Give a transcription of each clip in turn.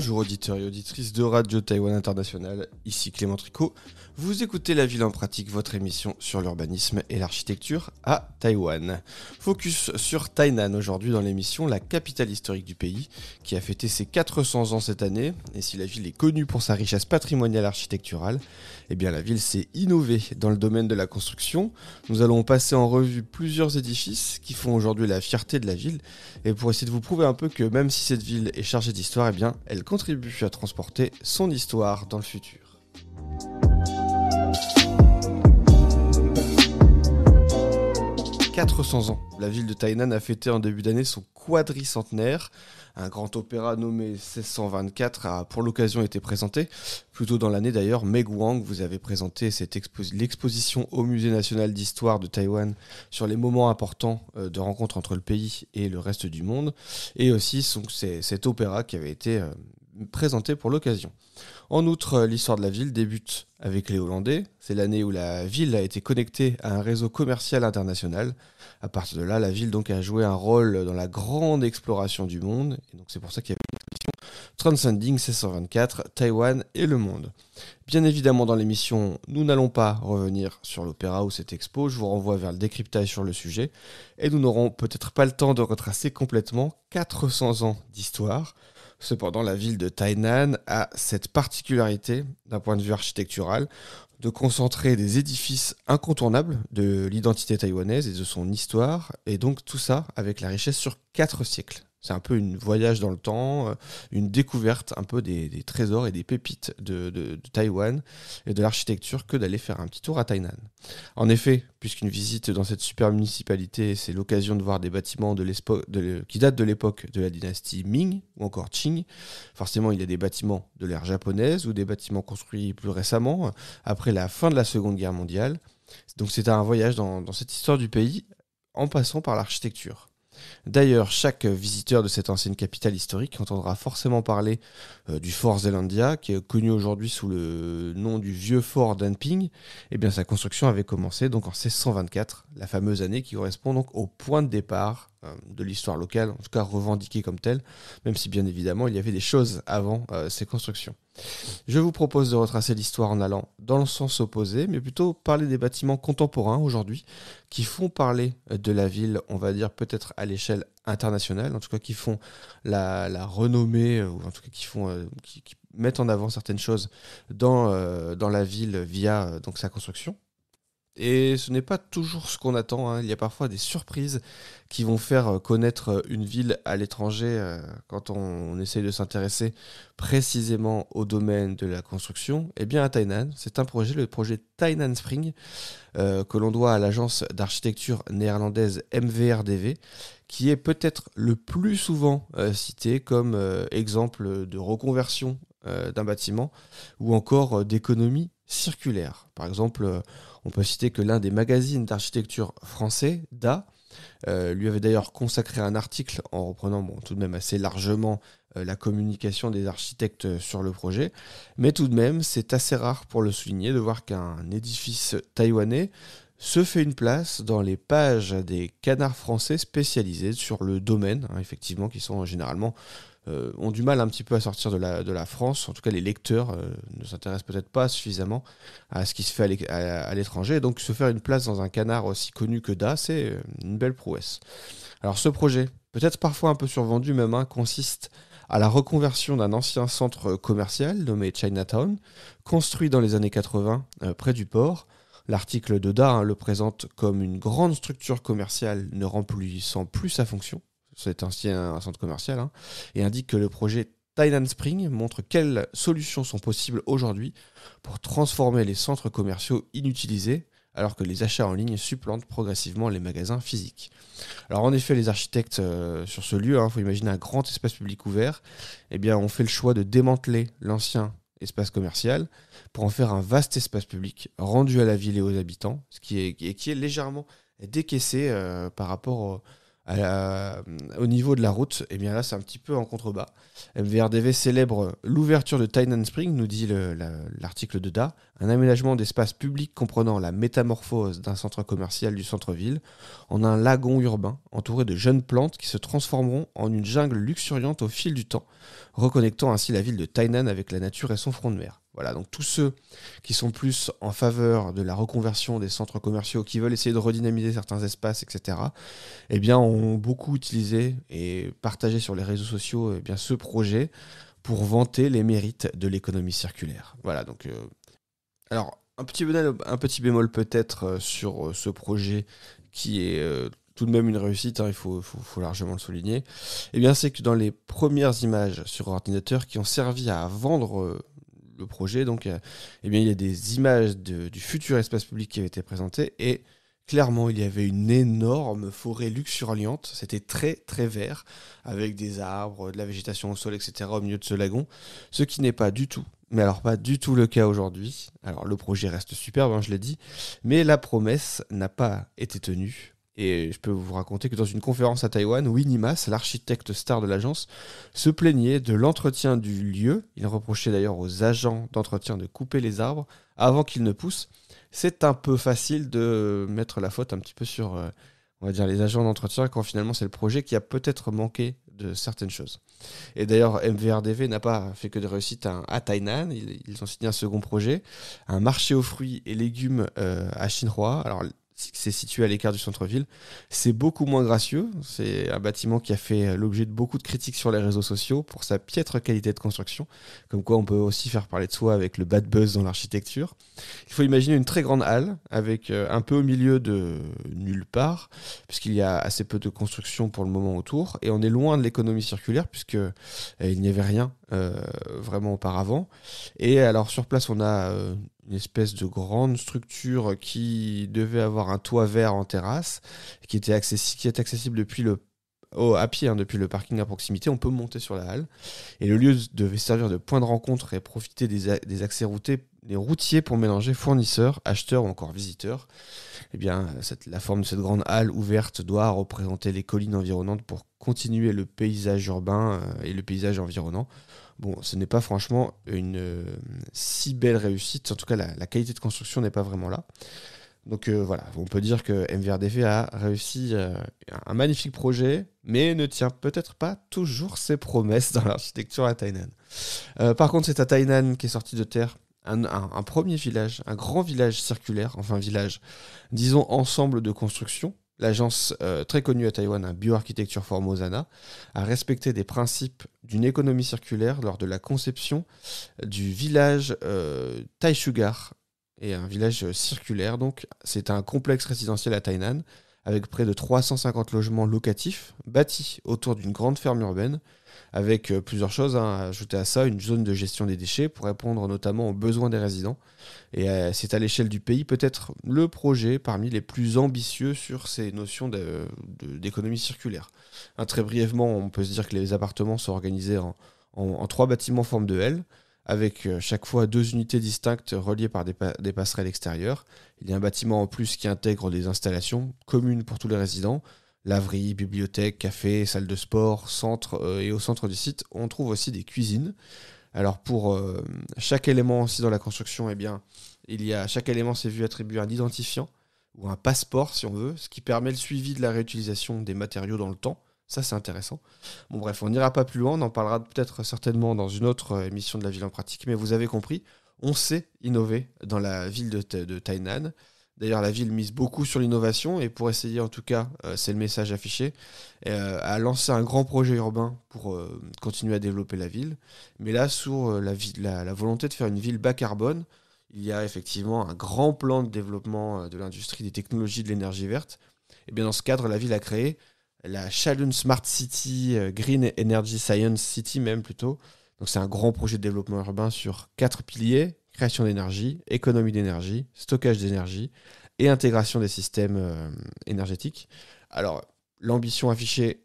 Bonjour auditeurs et auditrices de Radio Taïwan International, ici Clément Tricot. Vous écoutez La Ville en pratique, votre émission sur l'urbanisme et l'architecture à Taïwan. Focus sur Tainan aujourd'hui dans l'émission, la capitale historique du pays, qui a fêté ses 400 ans cette année. Et si la ville est connue pour sa richesse patrimoniale architecturale, eh bien la ville s'est innovée dans le domaine de la construction. Nous allons passer en revue plusieurs édifices qui font aujourd'hui la fierté de la ville. Et pour essayer de vous prouver un peu que même si cette ville est chargée d'histoire, eh bien elle contribue à transporter son histoire dans le futur. 400 ans. La ville de Tainan a fêté en début d'année son quadricentenaire. Un grand opéra nommé 1624 a pour l'occasion été présenté. Plus tôt dans l'année d'ailleurs, Meg Wang vous avait présenté l'exposition au Musée national d'histoire de Taïwan sur les moments importants de rencontre entre le pays et le reste du monde. Et aussi cet opéra qui avait été présenté pour l'occasion. En outre, l'histoire de la ville débute avec les Hollandais. C'est l'année où la ville a été connectée à un réseau commercial international. À partir de là, la ville donc a joué un rôle dans la grande exploration du monde. Et donc c'est pour ça qu'il y avait l'exposition Transcending 1624, Taïwan et le monde. Bien évidemment, dans l'émission, nous n'allons pas revenir sur l'opéra ou cette expo. Je vous renvoie vers le décryptage sur le sujet. Et nous n'aurons peut-être pas le temps de retracer complètement 400 ans d'histoire. Cependant, la ville de Tainan a cette particularité, d'un point de vue architectural, de concentrer des édifices incontournables de l'identité taïwanaise et de son histoire, et donc tout ça avec la richesse sur 4 siècles. C'est un peu un voyage dans le temps, une découverte un peu des trésors et des pépites de Taïwan et de l'architecture que d'aller faire un petit tour à Tainan. En effet, puisqu'une visite dans cette super municipalité, c'est l'occasion de voir des bâtiments qui datent de l'époque de la dynastie Ming ou encore Qing. Forcément, il y a des bâtiments de l'ère japonaise ou des bâtiments construits plus récemment, après la fin de la Seconde Guerre mondiale. Donc c'est un voyage dans cette histoire du pays en passant par l'architecture. D'ailleurs, chaque visiteur de cette ancienne capitale historique entendra forcément parler du fort Zelandia, qui est connu aujourd'hui sous le nom du vieux fort d'Anping. Eh bien, sa construction avait commencé donc en 1624, la fameuse année qui correspond donc au point de départ de l'histoire locale, en tout cas revendiquée comme telle, même si bien évidemment il y avait des choses avant ces constructions. Je vous propose de retracer l'histoire en allant dans le sens opposé, mais plutôt parler des bâtiments contemporains aujourd'hui, qui font parler de la ville, on va dire peut-être à l'échelle internationale, en tout cas qui font la renommée, ou en tout cas qui mettent en avant certaines choses dans la ville via donc sa construction. Et ce n'est pas toujours ce qu'on attend, hein. Il y a parfois des surprises qui vont faire connaître une ville à l'étranger quand on essaye de s'intéresser précisément au domaine de la construction. Eh bien à Tainan, c'est un projet, le projet Tainan Spring, que l'on doit à l'agence d'architecture néerlandaise MVRDV, qui est peut-être le plus souvent cité comme exemple de reconversion d'un bâtiment ou encore d'économie circulaire. Par exemple, on peut citer que l'un des magazines d'architecture français, Da, lui avait d'ailleurs consacré un article en reprenant tout de même assez largement la communication des architectes sur le projet. Mais tout de même, c'est assez rare pour le souligner de voir qu'un édifice taïwanais se fait une place dans les pages des canards français spécialisés sur le domaine, effectivement, qui sont généralement ont du mal un petit peu à sortir de la France. En tout cas, les lecteurs ne s'intéressent peut-être pas suffisamment à ce qui se fait à l'étranger. Donc, se faire une place dans un canard aussi connu que Da, c'est une belle prouesse. Alors, ce projet, peut-être parfois un peu survendu même, consiste à la reconversion d'un ancien centre commercial nommé Chinatown, construit dans les années 80 près du port. L'article de Da le présente comme une grande structure commerciale ne remplissant plus sa fonction. C'est ainsi un centre commercial, et indique que le projet Tainan Spring montre quelles solutions sont possibles aujourd'hui pour transformer les centres commerciaux inutilisés, alors que les achats en ligne supplantent progressivement les magasins physiques. Alors en effet, les architectes sur ce lieu, faut imaginer un grand espace public ouvert, eh bien ont fait le choix de démanteler l'ancien espace commercial pour en faire un vaste espace public rendu à la ville et aux habitants, qui est légèrement décaissé par rapport Au niveau de la route, et bien là c'est un petit peu en contrebas. MVRDV célèbre l'ouverture de Tainan Spring, nous dit l'article de Da, un aménagement d'espace public comprenant la métamorphose d'un centre commercial du centre-ville en un lagon urbain entouré de jeunes plantes qui se transformeront en une jungle luxuriante au fil du temps, reconnectant ainsi la ville de Tainan avec la nature et son front de mer. Voilà, donc tous ceux qui sont plus en faveur de la reconversion des centres commerciaux, qui veulent essayer de redynamiser certains espaces, etc., eh bien, ont beaucoup utilisé et partagé sur les réseaux sociaux eh bien, ce projet pour vanter les mérites de l'économie circulaire. Voilà, donc... alors, un petit bémol peut-être sur ce projet qui est tout de même une réussite, hein, il faut largement le souligner, eh bien, c'est que dans les premières images sur ordinateur qui ont servi à vendre le projet, donc, eh bien, il y a des images du futur espace public qui avaient été présentées et clairement, il y avait une énorme forêt luxuriante, c'était très très vert, avec des arbres, de la végétation au sol, etc. au milieu de ce lagon, ce qui n'est pas du tout, mais alors pas du tout le cas aujourd'hui. Alors le projet reste superbe, hein, je l'ai dit, mais la promesse n'a pas été tenue. Et je peux vous raconter que dans une conférence à Taïwan, Winnie Mas, l'architecte star de l'agence, se plaignait de l'entretien du lieu. Il reprochait d'ailleurs aux agents d'entretien de couper les arbres avant qu'ils ne poussent. C'est un peu facile de mettre la faute un petit peu sur, on va dire, les agents d'entretien quand finalement c'est le projet qui a peut-être manqué de certaines choses. Et d'ailleurs, MVRDV n'a pas fait que des réussites à Tainan. Ils ont signé un second projet, un marché aux fruits et légumes à Xinhua. Alors, c'est situé à l'écart du centre-ville. C'est beaucoup moins gracieux. C'est un bâtiment qui a fait l'objet de beaucoup de critiques sur les réseaux sociaux pour sa piètre qualité de construction. Comme quoi, on peut aussi faire parler de soi avec le bad buzz dans l'architecture. Il faut imaginer une très grande halle avec un peu au milieu de nulle part, puisqu'il y a assez peu de construction pour le moment autour. Et on est loin de l'économie circulaire, puisque il n'y avait rien vraiment auparavant. Et alors, sur place, on a une espèce de grande structure qui devait avoir un toit vert en terrasse, qui est accessible depuis à pied, hein, depuis le parking à proximité. On peut monter sur la halle. Et le lieu devait servir de point de rencontre et profiter des accès routiers pour mélanger fournisseurs, acheteurs ou encore visiteurs. Eh bien, la forme de cette grande halle ouverte doit représenter les collines environnantes pour continuer le paysage urbain et le paysage environnant. Bon, ce n'est pas franchement une si belle réussite. En tout cas, la qualité de construction n'est pas vraiment là. Donc voilà, on peut dire que MVRDV a réussi un magnifique projet, mais ne tient peut-être pas toujours ses promesses dans l'architecture à Tainan. Par contre, c'est à Tainan qu'est sorti de terre un premier village, un grand village circulaire, enfin village, disons ensemble de construction. L'agence très connue à Taïwan, Bioarchitecture Formosana, a respecté des principes d'une économie circulaire lors de la conception du village Taishugar, et un village circulaire. Donc, c'est un complexe résidentiel à Tainan, avec près de 350 logements locatifs, bâtis autour d'une grande ferme urbaine, avec plusieurs choses à ajouter à ça, une zone de gestion des déchets pour répondre notamment aux besoins des résidents. Et c'est à l'échelle du pays peut-être le projet parmi les plus ambitieux sur ces notions d'économie circulaire. Très brièvement, on peut se dire que les appartements sont organisés en 3 bâtiments en forme de L, avec chaque fois 2 unités distinctes reliées par des passerelles extérieures. Il y a un bâtiment en plus qui intègre des installations communes pour tous les résidents, laverie, bibliothèque, café, salle de sport, centre, et au centre du site, on trouve aussi des cuisines. Alors pour chaque élément aussi dans la construction, eh bien, chaque élément s'est vu attribuer un identifiant ou un passeport si on veut, ce qui permet le suivi de la réutilisation des matériaux dans le temps. Ça, c'est intéressant. Bon, bref, on n'ira pas plus loin, on en parlera peut-être certainement dans une autre émission de la ville en pratique, mais vous avez compris, on sait innover dans la ville de Tainan. D'ailleurs, la ville mise beaucoup sur l'innovation et pour essayer, en tout cas, c'est le message affiché, a lancé un grand projet urbain pour continuer à développer la ville. Mais là, sur la volonté de faire une ville bas carbone, il y a effectivement un grand plan de développement de l'industrie des technologies de l'énergie verte. Et bien dans ce cadre, la ville a créé la Shalun Smart City, Green Energy Science City même plutôt. Donc c'est un grand projet de développement urbain sur 4 piliers: création d'énergie, économie d'énergie, stockage d'énergie et intégration des systèmes énergétiques. Alors l'ambition affichée,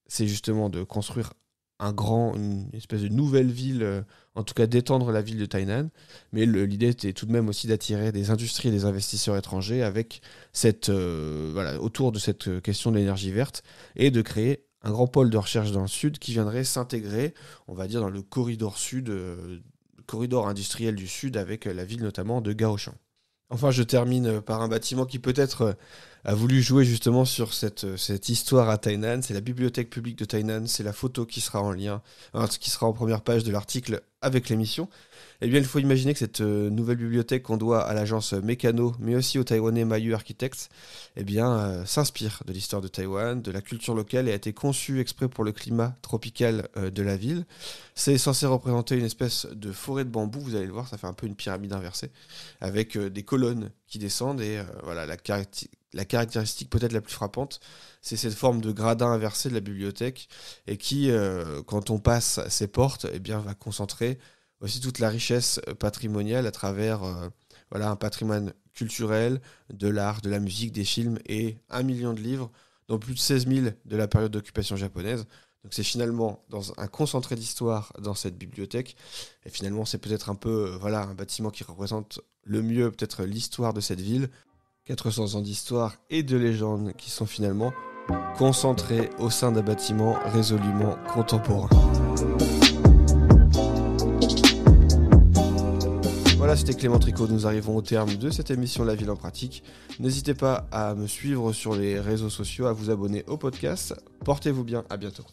c'est justement de construire une espèce de nouvelle ville, en tout cas d'étendre la ville de Tainan. Mais l'idée était tout de même aussi d'attirer des industries et des investisseurs étrangers avec autour de cette question de l'énergie verte et de créer un grand pôle de recherche dans le sud qui viendrait s'intégrer, on va dire, dans le corridor sud, corridor industriel du sud avec la ville notamment de Gaoshan. Enfin, je termine par un bâtiment qui peut-être a voulu jouer justement sur cette histoire à Tainan. C'est la bibliothèque publique de Tainan. C'est la photo qui sera qui sera en première page de l'article avec l'émission. Eh bien, il faut imaginer que cette nouvelle bibliothèque qu'on doit à l'agence Mécano, mais aussi au taïwanais Mayu Architects, s'inspire de l'histoire de Taïwan, de la culture locale et a été conçue exprès pour le climat tropical de la ville. C'est censé représenter une espèce de forêt de bambou, vous allez le voir, ça fait un peu une pyramide inversée, avec des colonnes qui descendent et la caractéristique peut-être la plus frappante, c'est cette forme de gradin inversé de la bibliothèque et qui, quand on passe ses portes, va concentrer aussi toute la richesse patrimoniale à travers un patrimoine culturel, de l'art, de la musique, des films et 1 million de livres, dont plus de 16 000 de la période d'occupation japonaise. Donc c'est finalement dans un concentré d'histoire dans cette bibliothèque. Et finalement, c'est peut-être un peu un bâtiment qui représente le mieux peut-être l'histoire de cette ville. 400 ans d'histoire et de légendes qui sont finalement concentrés au sein d'un bâtiment résolument contemporain. Voilà, c'était Clément Tricot. Nous arrivons au terme de cette émission La Ville en pratique. N'hésitez pas à me suivre sur les réseaux sociaux, à vous abonner au podcast. Portez-vous bien, à bientôt.